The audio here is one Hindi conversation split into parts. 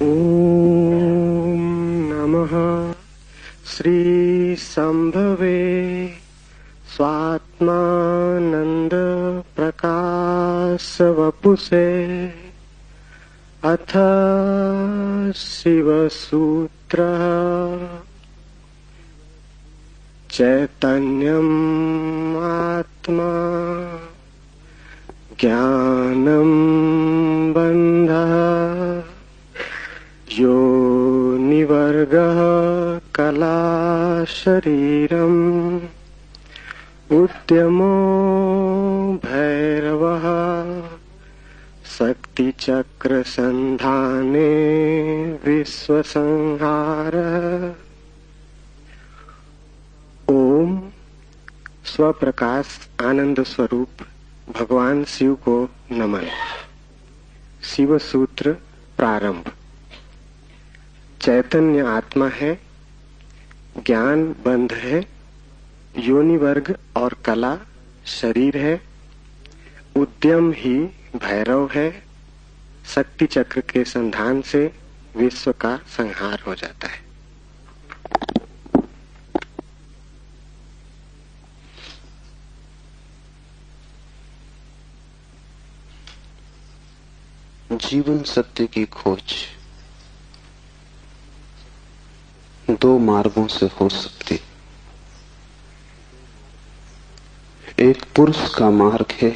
ॐ नमः श्रीशम्भवे स्वात्मानन्द प्रकाशवपुषे अथ शिवसूत्रः चैतन्यम् आत्मा ज्ञानं बन्धः योनिवर्गः कला शरीरम् उद्यमो भैरवः शक्तिचक्रसन्धाने विश्वसंहारः। ओम स्वप्रकाश आनंद स्वरूप भगवान शिव को नमन। शिव सूत्र प्रारंभ। चैतन्य आत्मा है, ज्ञान बंध है, योनि वर्ग और कला शरीर है, उद्यम ही भैरव है, शक्ति चक्र के संधान से विश्व का संहार हो जाता है। जीवन सत्य की खोज दो मार्गों से हो सकती। एक पुरुष का मार्ग है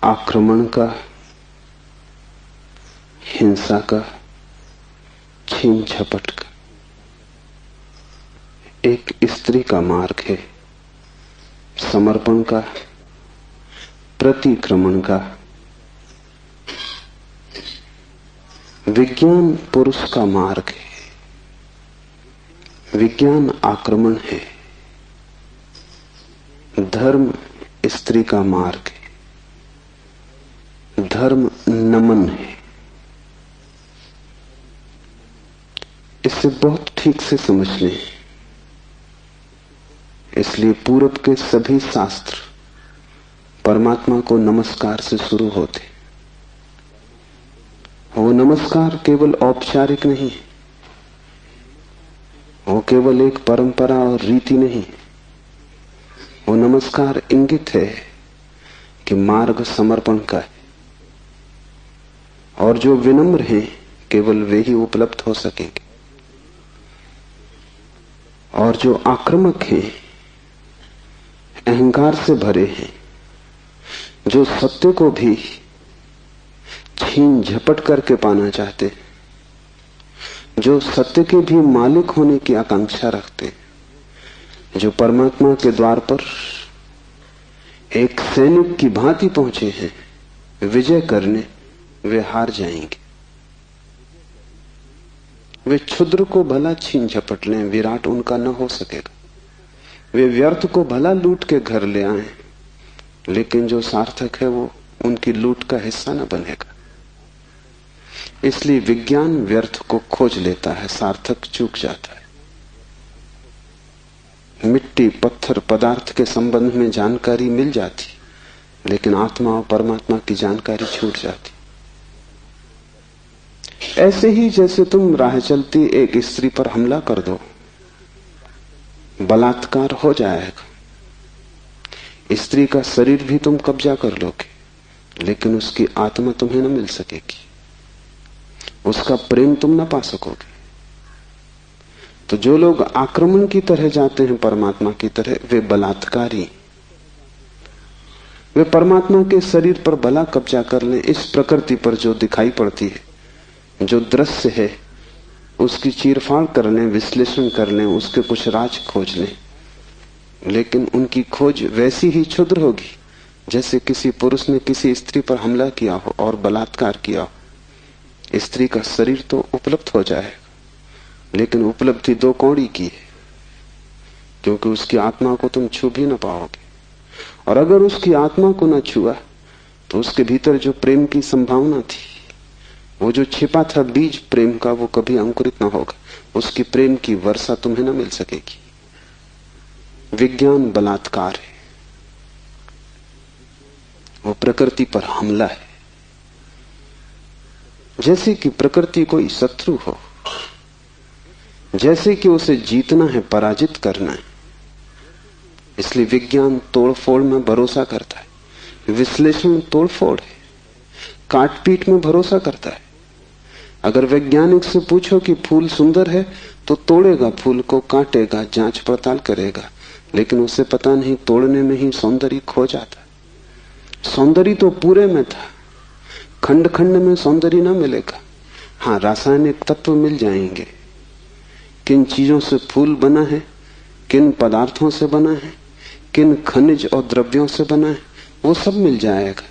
आक्रमण का, हिंसा का, छीन झपट का। एक स्त्री का मार्ग है समर्पण का, प्रतिक्रमण का। विज्ञान पुरुष का मार्ग है, विज्ञान आक्रमण है। धर्म स्त्री का मार्ग है, धर्म नमन है। इसे बहुत ठीक से समझ लें। इसलिए पूरब के सभी शास्त्र परमात्मा को नमस्कार से शुरू होते। वो नमस्कार केवल औपचारिक नहीं, वो केवल एक परंपरा और रीति नहीं। वो नमस्कार इंगित है कि मार्ग समर्पण का है, और जो विनम्र हैं केवल वे ही उपलब्ध हो सकेंगे, और जो आक्रामक हैं, अहंकार से भरे हैं, जो सत्य को भी छीन झपट करके पाना चाहते, जो सत्य के भी मालिक होने की आकांक्षा रखते, जो परमात्मा के द्वार पर एक सैनिक की भांति पहुंचे हैं विजय करने, वे हार जाएंगे। वे क्षुद्र को भला छीन झपट लें, विराट उनका न हो सकेगा। वे व्यर्थ को भला लूट के घर ले आए, लेकिन जो सार्थक है वो उनकी लूट का हिस्सा न बनेगा। इसलिए विज्ञान व्यर्थ को खोज लेता है, सार्थक चूक जाता है। मिट्टी, पत्थर, पदार्थ के संबंध में जानकारी मिल जाती, लेकिन आत्मा और परमात्मा की जानकारी छूट जाती। ऐसे ही जैसे तुम राह चलती एक स्त्री पर हमला कर दो, बलात्कार हो जाएगा। स्त्री का शरीर भी तुम कब्जा कर लोगे, लेकिन उसकी आत्मा तुम्हें न मिल सकेगी, उसका प्रेम तुम न पा सकोगे। तो जो लोग आक्रमण की तरह जाते हैं परमात्मा की तरह, वे बलात्कारी। वे परमात्मा के शरीर पर भला कब्जा कर लें, इस प्रकृति पर जो दिखाई पड़ती है, जो दृश्य है, उसकी चीरफाड़ कर लें, विश्लेषण कर लें, उसके कुछ राज खोज लें, लेकिन उनकी खोज वैसी ही क्षुद्र होगी जैसे किसी पुरुष ने किसी स्त्री पर हमला किया हो और बलात्कार किया हो। स्त्री का शरीर तो उपलब्ध हो जाएगा, लेकिन उपलब्धि दो कौड़ी की है, क्योंकि उसकी आत्मा को तुम छू भी न पाओगे। और अगर उसकी आत्मा को न छुआ तो उसके भीतर जो प्रेम की संभावना थी, वो जो छिपा था बीज प्रेम का, वो कभी अंकुरित न होगा। उसकी प्रेम की वर्षा तुम्हें न मिल सकेगी। विज्ञान बलात्कार है, वो प्रकृति पर हमला है। जैसे कि प्रकृति कोई शत्रु हो, जैसे कि उसे जीतना है, पराजित करना है। इसलिए विज्ञान तोड़फोड़ में भरोसा करता है, विश्लेषण तोड़फोड़ है, काटपीट में भरोसा करता है। अगर वैज्ञानिक से पूछो कि फूल सुंदर है तो तोड़ेगा फूल को, काटेगा, जांच पड़ताल करेगा, लेकिन उसे पता नहीं तोड़ने में ही सौंदर्य खो जाता। सौंदर्य तो पूरे में था, खंड खंड में सौंदर्य ना मिलेगा। हाँ, रासायनिक तत्व मिल जाएंगे, किन चीजों से फूल बना है, किन पदार्थों से बना है, किन खनिज और द्रव्यों से बना है, वो सब मिल जाएगा।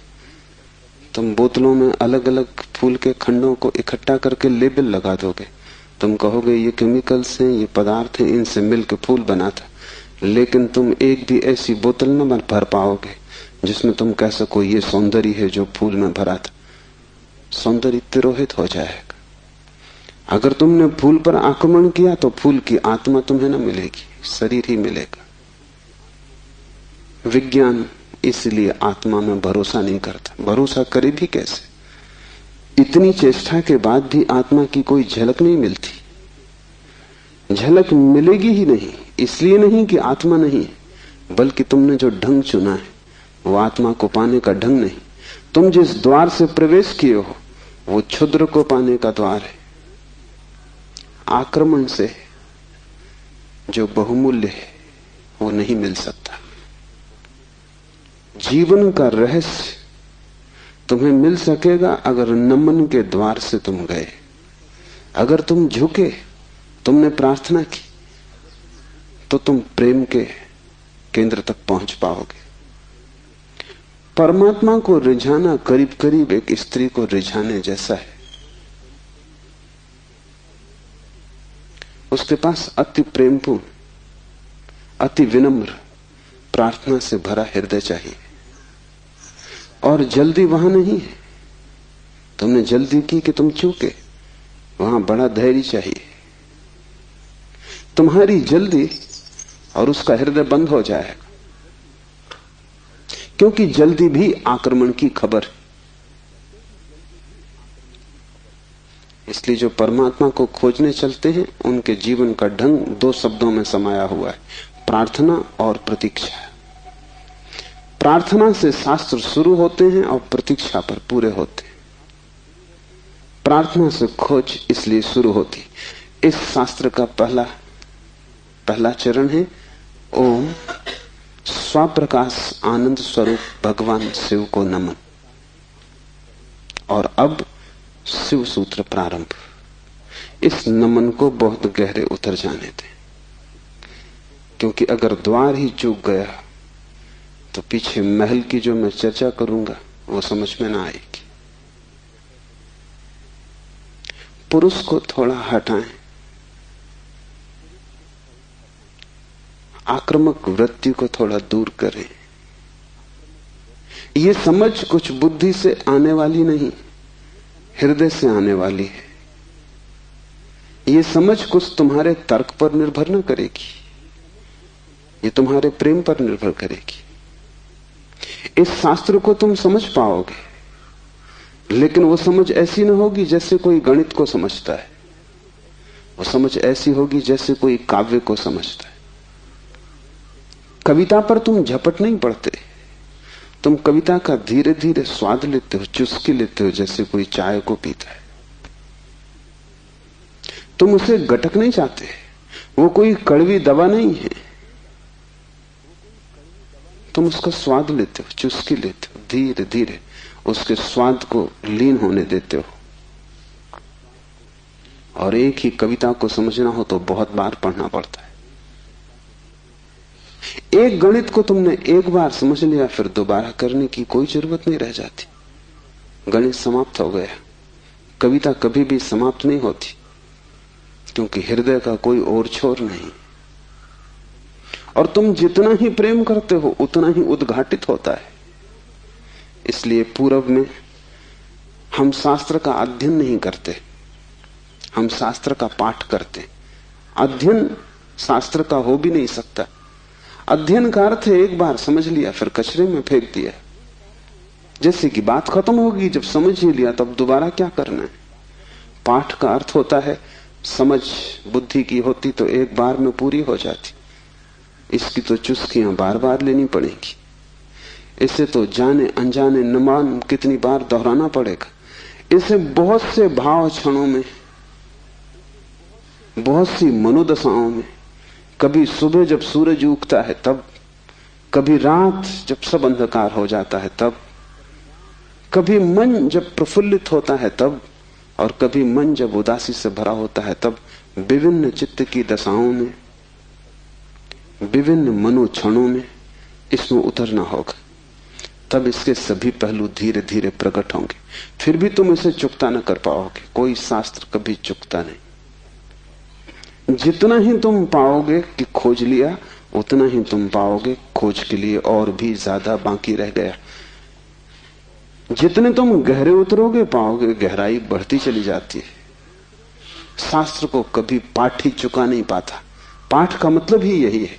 तुम बोतलों में अलग अलग फूल के खंडों को इकट्ठा करके लेबल लगा दोगे, तुम कहोगे ये केमिकल्स हैं, ये पदार्थ हैं, इनसे मिलकर फूल बना था। लेकिन तुम एक भी ऐसी बोतल न भर पाओगे जिसमें तुम कह सको ये सौंदर्य है जो फूल में भरा था। सौंदर्य तिरोहित हो जाएगा। अगर तुमने फूल पर आक्रमण किया तो फूल की आत्मा तुम्हें न मिलेगी, शरीर ही मिलेगा। विज्ञान इसलिए आत्मा में भरोसा नहीं करता। भरोसा करे भी कैसे? इतनी चेष्टा के बाद भी आत्मा की कोई झलक नहीं मिलती। झलक मिलेगी ही नहीं, इसलिए नहीं कि आत्मा नहीं है, बल्कि तुमने जो ढंग चुना है वो आत्मा को पाने का ढंग नहीं। तुम जिस द्वार से प्रवेश किए हो वो क्षुद्र को पाने का द्वार है। आक्रमण से जो बहुमूल्य है वो नहीं मिल सकता। जीवन का रहस्य तुम्हें मिल सकेगा अगर नमन के द्वार से तुम गए, अगर तुम झुके, तुमने प्रार्थना की, तो तुम प्रेम के केंद्र तक पहुंच पाओगे। परमात्मा को रिझाना करीब करीब एक स्त्री को रिझाने जैसा है। उसके पास अति प्रेमपूर्ण, अति विनम्र, प्रार्थना से भरा हृदय चाहिए। और जल्दी वहां नहीं है। तुमने जल्दी की कि तुम चूके, वहां बड़ा धैर्य चाहिए। तुम्हारी जल्दी और उसका हृदय बंद हो जाएगा, क्योंकि जल्दी भी आक्रमण की खबर है। इसलिए जो परमात्मा को खोजने चलते हैं उनके जीवन का ढंग दो शब्दों में समाया हुआ है, प्रार्थना और प्रतीक्षा। प्रार्थना से शास्त्र शुरू होते हैं और प्रतीक्षा पर पूरे होते हैं। प्रार्थना से खोज इसलिए शुरू होती। इस शास्त्र का पहला चरण है ओम स्वप्रकाश आनंद स्वरूप भगवान शिव को नमन। और अब शिव सूत्र प्रारंभ। इस नमन को बहुत गहरे उतर जाने दें, क्योंकि अगर द्वार ही चूक गया तो पीछे महल की जो मैं चर्चा करूंगा वो समझ में ना आएगी। पुरुष को थोड़ा हटाएं, आक्रामक वृत्ति को थोड़ा दूर करें। ये समझ कुछ बुद्धि से आने वाली नहीं, हृदय से आने वाली है। ये समझ कुछ तुम्हारे तर्क पर निर्भर न करेगी, ये तुम्हारे प्रेम पर निर्भर करेगी। इस शास्त्र को तुम समझ पाओगे, लेकिन वो समझ ऐसी न होगी जैसे कोई गणित को समझता है। वो समझ ऐसी होगी जैसे कोई काव्य को समझता है। कविता पर तुम झपट नहीं पड़ते, तुम कविता का धीरे धीरे स्वाद लेते हो, चुस्की लेते हो, जैसे कोई चाय को पीता है। तुम उसे गटक नहीं चाहते, वो कोई कड़वी दवा नहीं है। तुम उसका स्वाद लेते हो, चुस्की लेते हो, धीरे धीरे उसके स्वाद को लीन होने देते हो। और एक ही कविता को समझना हो तो बहुत बार पढ़ना पड़ता है। एक गणित को तुमने एक बार समझ लिया, फिर दोबारा करने की कोई जरूरत नहीं रह जाती। गणित समाप्त हो गया। कविता कभी भी समाप्त नहीं होती, क्योंकि हृदय का कोई और छोर नहीं। और तुम जितना ही प्रेम करते हो उतना ही उद्घाटित होता है। इसलिए पूर्व में हम शास्त्र का अध्ययन नहीं करते, हम शास्त्र का पाठ करते। अध्ययन शास्त्र का हो भी नहीं सकता। अध्ययन का अर्थ है एक बार समझ लिया फिर कचरे में फेंक दिया। जैसे कि बात खत्म होगी, जब समझ ही लिया तब दोबारा क्या करना है। पाठ का अर्थ होता है समझ बुद्धि की होती तो एक बार में पूरी हो जाती, इसकी तो चुस्कियां बार बार लेनी पड़ेगी। इसे तो जाने अनजाने न मालूम कितनी बार दोहराना पड़ेगा। इसे बहुत से भाव क्षणों में, बहुत सी मनोदशाओं में, कभी सुबह जब सूरज उगता है तब, कभी रात जब सब अंधकार हो जाता है तब, कभी मन जब प्रफुल्लित होता है तब, और कभी मन जब उदासी से भरा होता है तब, विभिन्न चित्त की दशाओं में, विभिन्न मनोक्षणों में इसमें उतरना होगा। तब इसके सभी पहलू धीरे धीरे प्रकट होंगे। फिर भी तुम इसे चुकता न कर पाओगे। कोई शास्त्र कभी चुकता नहीं। जितना ही तुम पाओगे कि खोज लिया, उतना ही तुम पाओगे खोज के लिए और भी ज्यादा बाकी रह गया। जितने तुम गहरे उतरोगे पाओगे गहराई बढ़ती चली जाती है। शास्त्र को कभी पाठ ही चुका नहीं पाता। पाठ का मतलब ही यही है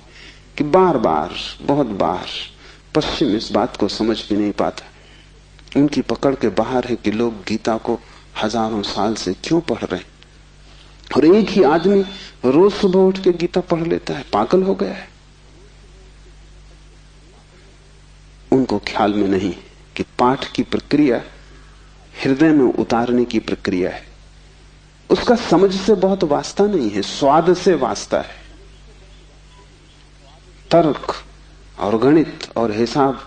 कि बार बार, बहुत बार। पश्चिम इस बात को समझ भी नहीं पाता। उनकी पकड़ के बाहर है कि लोग गीता को हजारों साल से क्यों पढ़ रहे हैं, और एक ही आदमी रोज सुबह उठ के गीता पढ़ लेता है। पागल हो गया है। उनको ख्याल में नहीं कि पाठ की प्रक्रिया हृदय में उतारने की प्रक्रिया है। उसका समझ से बहुत वास्ता नहीं है, स्वाद से वास्ता है। तर्क और गणित और हिसाब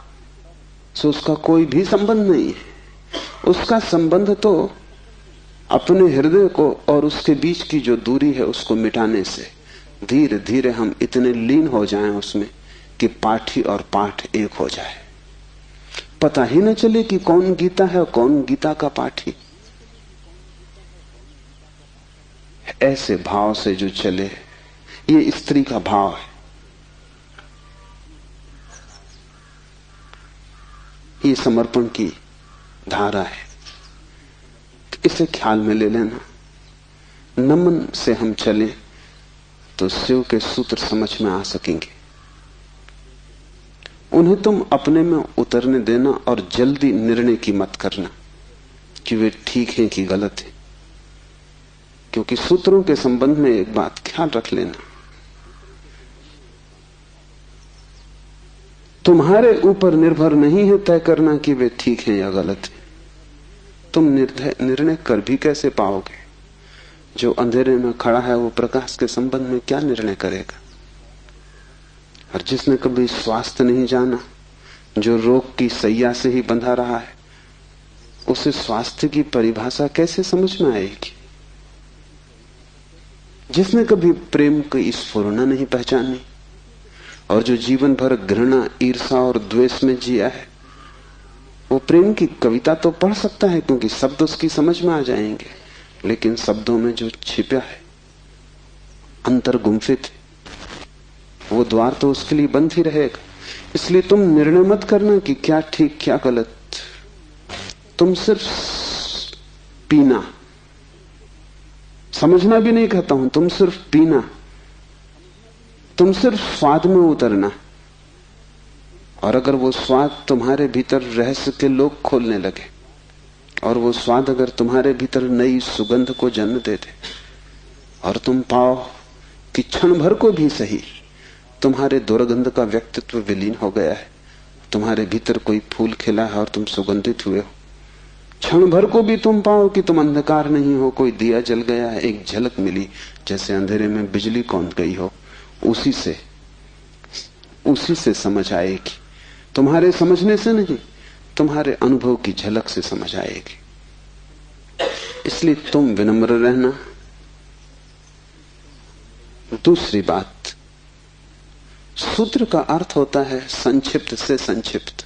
से उसका कोई भी संबंध नहीं है। उसका संबंध तो अपने हृदय को और उसके बीच की जो दूरी है उसको मिटाने से। धीरे धीरे हम इतने लीन हो जाएं उसमें कि पाठी और पाठ एक हो जाए। पता ही न चले कि कौन गीता है और कौन गीता का पाठी। ऐसे भाव से जो चले, ये स्त्री का भाव है। ये समर्पण की धारा है। इसे ख्याल में ले लेना। नमन से हम चले तो शिव के सूत्र समझ में आ सकेंगे। उन्हें तुम अपने में उतरने देना और जल्दी निर्णय की मत करना कि वे ठीक हैं कि गलत है। क्योंकि सूत्रों के संबंध में एक बात ख्याल रख लेना, तुम्हारे ऊपर निर्भर नहीं है तय करना कि वे ठीक हैं या गलत हैं। तुम निर्णय कर भी कैसे पाओगे? जो अंधेरे में खड़ा है वो प्रकाश के संबंध में क्या निर्णय करेगा? और जिसने कभी स्वास्थ्य नहीं जाना, जो रोग की सैया से ही बंधा रहा है, उसे स्वास्थ्य की परिभाषा कैसे समझ में आएगी? जिसने कभी प्रेम की स्फुरना नहीं पहचानी और जो जीवन भर घृणा, ईर्षा और द्वेष में जिया है, वो प्रेम की कविता तो पढ़ सकता है क्योंकि शब्द उसकी समझ में आ जाएंगे, लेकिन शब्दों में जो छिपा है, अंतर गुम्फित है, वो द्वार तो उसके लिए बंद ही रहेगा। इसलिए तुम निर्णय मत करना कि क्या ठीक क्या गलत। तुम सिर्फ पीना, समझना भी नहीं कहता हूं, तुम सिर्फ पीना, तुम सिर्फ स्वाद में उतरना। और अगर वो स्वाद तुम्हारे भीतर रहस्य के लोग खोलने लगे और वो स्वाद अगर तुम्हारे भीतर नई सुगंध को जन्म दे दे और तुम पाओ कि क्षण भर को भी सही तुम्हारे दुर्गंध का व्यक्तित्व विलीन हो गया है, तुम्हारे भीतर कोई फूल खिला है और तुम सुगंधित हुए हो, क्षण भर को भी तुम पाओ कि तुम अंधकार नहीं हो, कोई दिया जल गया है, एक झलक मिली जैसे अंधेरे में बिजली कौंध गई हो, उसी से समझ आएगी। तुम्हारे समझने से नहीं, तुम्हारे अनुभव की झलक से समझ आएगी। इसलिए तुम विनम्र रहना। दूसरी बात, सूत्र का अर्थ होता है संक्षिप्त से संक्षिप्त,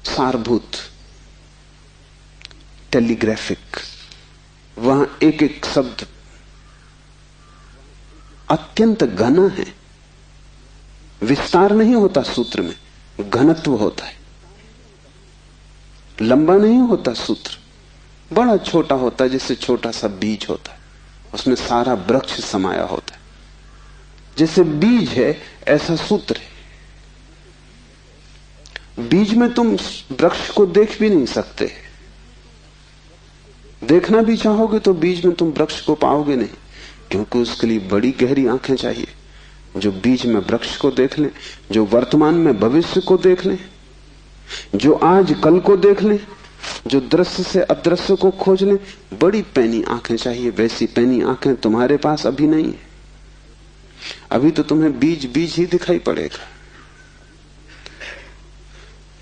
सारभूत, टेलीग्राफिक। वहां एक एक शब्द अत्यंत घना है। विस्तार नहीं होता सूत्र में, घनत्व होता है। लंबा नहीं होता सूत्र, बड़ा छोटा होता है, जैसे छोटा सा बीज होता है, उसमें सारा वृक्ष समाया होता है। जैसे बीज है ऐसा सूत्र है। बीज में तुम वृक्ष को देख भी नहीं सकते, देखना भी चाहोगे तो बीज में तुम वृक्ष को पाओगे नहीं, क्योंकि उसके लिए बड़ी गहरी आंखें चाहिए जो बीज में वृक्ष को देख ले, जो वर्तमान में भविष्य को देख ले, जो आज कल को देख ले, जो दृश्य से अदृश्य को खोज ले। बड़ी पैनी आंखें चाहिए। वैसी पैनी आंखें तुम्हारे पास अभी नहीं है। अभी तो तुम्हें बीज बीज ही दिखाई पड़ेगा।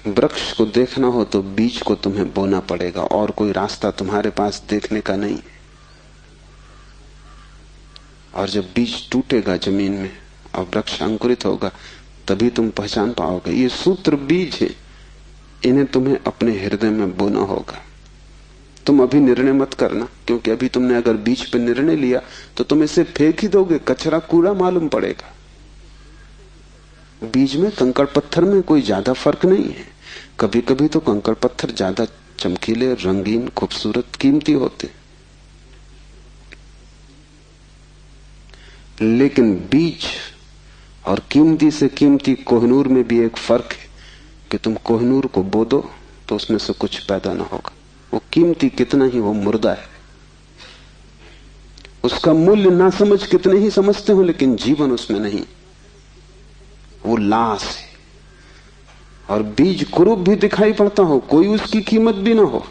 वृक्ष को देखना हो तो बीज को तुम्हें बोना पड़ेगा, और कोई रास्ता तुम्हारे पास देखने का नहीं। और जब बीज टूटेगा जमीन में और वृक्ष अंकुरित होगा, तभी तुम पहचान पाओगे। ये सूत्र बीज है, इन्हें तुम्हें अपने हृदय में बोना होगा। तुम अभी निर्णय मत करना, क्योंकि अभी तुमने अगर बीज पर निर्णय लिया तो तुम इसे फेंक ही दोगे, कचरा कूड़ा मालूम पड़ेगा। बीज में कंकड़ पत्थर में कोई ज्यादा फर्क नहीं है। कभी कभी तो कंकड़ पत्थर ज्यादा चमकीले, रंगीन, खूबसूरत, कीमती होते, लेकिन बीज और कीमती से कीमती कोहिनूर में भी एक फर्क है कि तुम कोहिनूर को बो दो तो उसमें से कुछ पैदा ना होगा। वो कीमती कितना ही वो मुर्दा है, उसका मूल्य ना समझ कितने ही समझते हो, लेकिन जीवन उसमें नहीं, वो लाश है। और बीज कुरूप भी दिखाई पड़ता हो, कोई उसकी कीमत भी ना हो,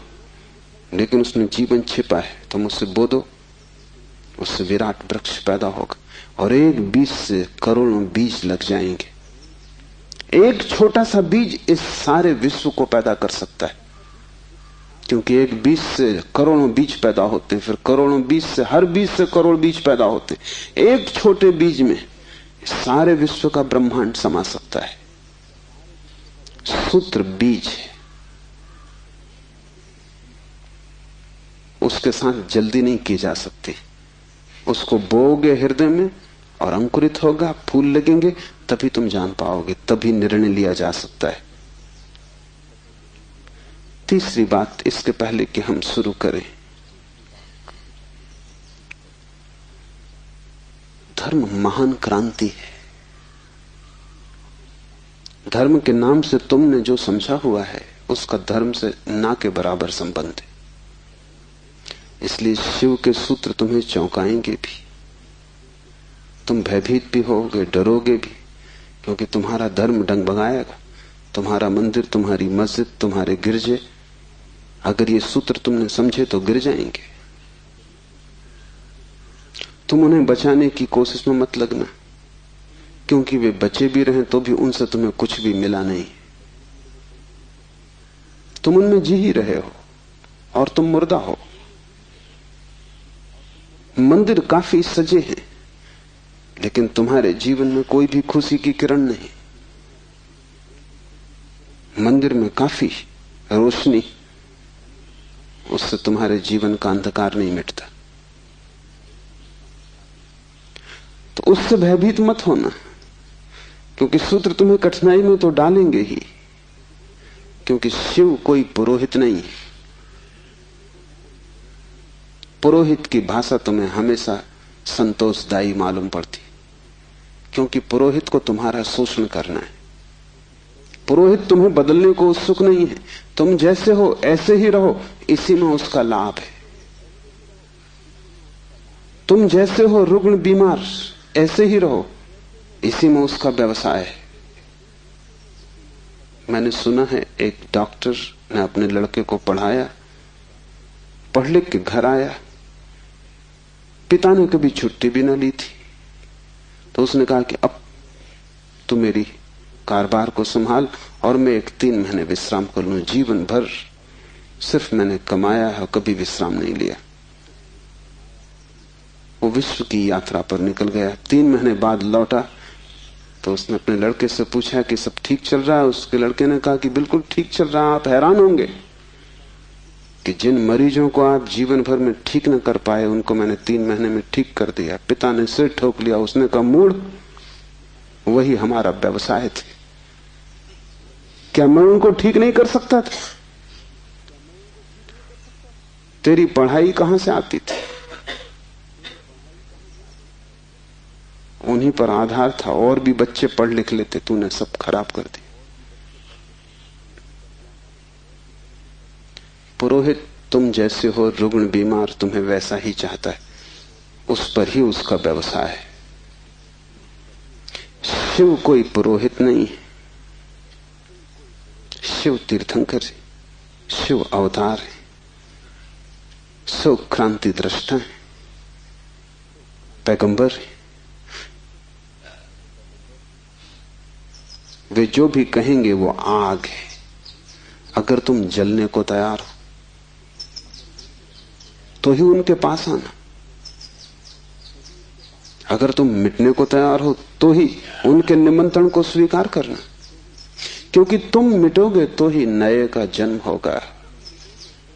लेकिन उसमें जीवन छिपा है। तुम उससे बो दो, उससे विराट वृक्ष पैदा होगा। और एक बीज से करोड़ों बीज लग जाएंगे। एक छोटा सा बीज इस सारे विश्व को पैदा कर सकता है, क्योंकि एक बीज से करोड़ों बीज पैदा होते हैं, फिर करोड़ों बीज से, हर बीज से करोड़ बीज पैदा होते हैं। एक छोटे बीज में सारे विश्व का ब्रह्मांड समा सकता है। सूत्र बीज है, उसके साथ जल्दी नहीं की जा सकती। उसको बोओगे हृदय में और अंकुरित होगा, फूल लगेंगे, तभी तुम जान पाओगे, तभी निर्णय लिया जा सकता है। तीसरी बात, इसके पहले कि हम शुरू करें, धर्म महान क्रांति है। धर्म के नाम से तुमने जो समझा हुआ है उसका धर्म से ना के बराबर संबंध है। इसलिए शिव के सूत्र तुम्हें चौंकाएंगे भी, तुम भयभीत भी होगे, डरोगे भी, क्योंकि तुम्हारा धर्म डगमगाएगा। तुम्हारा मंदिर, तुम्हारी मस्जिद, तुम्हारे गिरजे, अगर ये सूत्र तुमने समझे तो गिर जाएंगे। तुम उन्हें बचाने की कोशिश में मत लगना, क्योंकि वे बचे भी रहें तो भी उनसे तुम्हें कुछ भी मिला नहीं। तुम उनमें जी ही रहे हो और तुम मुर्दा हो। मंदिर काफी सजे हैं, लेकिन तुम्हारे जीवन में कोई भी खुशी की किरण नहीं। मंदिर में काफी रोशनी, उससे तुम्हारे जीवन का अंधकार नहीं मिटता। तो उससे भयभीत मत होना, क्योंकि सूत्र तुम्हें कठिनाई में तो डालेंगे ही, क्योंकि शिव कोई पुरोहित नहीं है। पुरोहित की भाषा तुम्हें हमेशा संतोषदायी मालूम पड़ती, क्योंकि पुरोहित को तुम्हारा शोषण करना है। पुरोहित तुम्हें बदलने को उत्सुक नहीं है। तुम जैसे हो ऐसे ही रहो, इसी में उसका लाभ है। तुम जैसे हो रुग्ण बीमार, ऐसे ही रहो, इसी में उसका व्यवसाय है। मैंने सुना है एक डॉक्टर ने अपने लड़के को पढ़ाया, पढ़ लिख के घर आया, पिता ने कभी छुट्टी भी ना ली थी, तो उसने कहा कि अब तू मेरी कारोबार को संभाल और मैं एक 3 महीने विश्राम कर लूं। जीवन भर सिर्फ मैंने कमाया है, कभी विश्राम नहीं लिया। वो विश्व की यात्रा पर निकल गया। 3 महीने बाद लौटा तो उसने अपने लड़के से पूछा कि सब ठीक चल रहा है। उसके लड़के ने कहा कि बिल्कुल ठीक चल रहा है। आप हैरान होंगे कि जिन मरीजों को आप जीवन भर में ठीक न कर पाए, उनको मैंने 3 महीने में ठीक कर दिया। पिता ने सिर ठोक लिया। उसने कहा, मूढ़, वही हमारा व्यवसाय थे। क्या मैं उनको ठीक नहीं कर सकता था? तेरी पढ़ाई कहां से आती थी? उन्हीं पर आधार था, और भी बच्चे पढ़ लिख लेते, तूने सब खराब कर दिया। पुरोहित तुम जैसे हो रुग्ण बीमार तुम्हें वैसा ही चाहता है, उस पर ही उसका व्यवसाय है। शिव कोई पुरोहित नहीं है, शिव तीर्थंकर है, शिव अवतार है, शिव क्रांति दृष्टा है, पैगंबर है। वे जो भी कहेंगे वो आग है। अगर तुम जलने को तैयार हो तो ही उनके पास आना, अगर तुम मिटने को तैयार हो तो ही उनके निमंत्रण को स्वीकार करना, क्योंकि तुम मिटोगे तो ही नए का जन्म होगा।